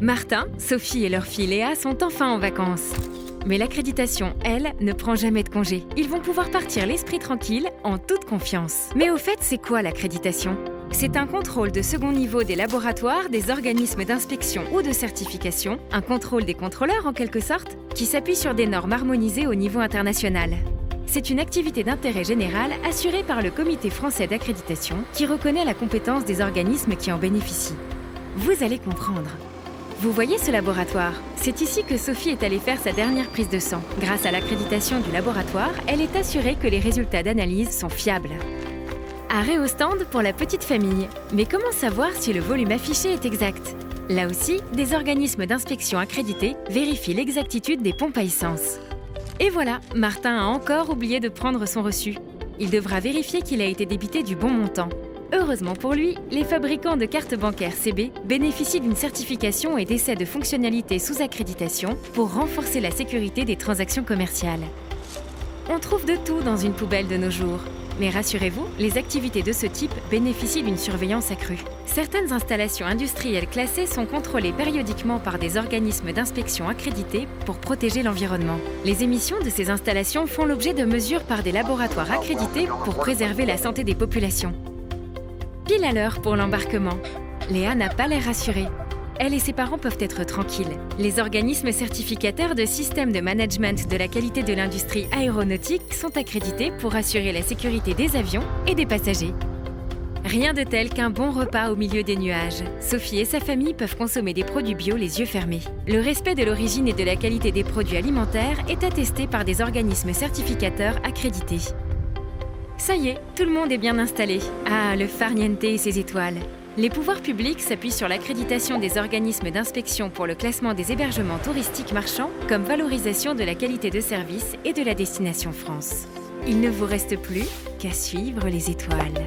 Martin, Sophie et leur fille Léa sont enfin en vacances. Mais l'accréditation, elle, ne prend jamais de congé. Ils vont pouvoir partir l'esprit tranquille, en toute confiance. Mais au fait, c'est quoi l'accréditation ? C'est un contrôle de second niveau des laboratoires, des organismes d'inspection ou de certification, un contrôle des contrôleurs en quelque sorte, qui s'appuie sur des normes harmonisées au niveau international. C'est une activité d'intérêt général assurée par le Comité français d'accréditation qui reconnaît la compétence des organismes qui en bénéficient. Vous allez comprendre. Vous voyez ce laboratoire ? C'est ici que Sophie est allée faire sa dernière prise de sang. Grâce à l'accréditation du laboratoire, elle est assurée que les résultats d'analyse sont fiables. Arrêt au stand pour la petite famille. Mais comment savoir si le volume affiché est exact ? Là aussi, des organismes d'inspection accrédités vérifient l'exactitude des pompes à essence. Et voilà, Martin a encore oublié de prendre son reçu. Il devra vérifier qu'il a été débité du bon montant. Heureusement pour lui, les fabricants de cartes bancaires CB bénéficient d'une certification et d'essais de fonctionnalités sous accréditation pour renforcer la sécurité des transactions commerciales. On trouve de tout dans une poubelle de nos jours. Mais rassurez-vous, les activités de ce type bénéficient d'une surveillance accrue. Certaines installations industrielles classées sont contrôlées périodiquement par des organismes d'inspection accrédités pour protéger l'environnement. Les émissions de ces installations font l'objet de mesures par des laboratoires accrédités pour préserver la santé des populations. Pile à l'heure pour l'embarquement. Léa n'a pas l'air rassurée. Elle et ses parents peuvent être tranquilles. Les organismes certificateurs de systèmes de management de la qualité de l'industrie aéronautique sont accrédités pour assurer la sécurité des avions et des passagers. Rien de tel qu'un bon repas au milieu des nuages. Sophie et sa famille peuvent consommer des produits bio les yeux fermés. Le respect de l'origine et de la qualité des produits alimentaires est attesté par des organismes certificateurs accrédités. Ça y est, tout le monde est bien installé. Ah, le farniente et ses étoiles. Les pouvoirs publics s'appuient sur l'accréditation des organismes d'inspection pour le classement des hébergements touristiques marchands comme valorisation de la qualité de service et de la destination France. Il ne vous reste plus qu'à suivre les étoiles.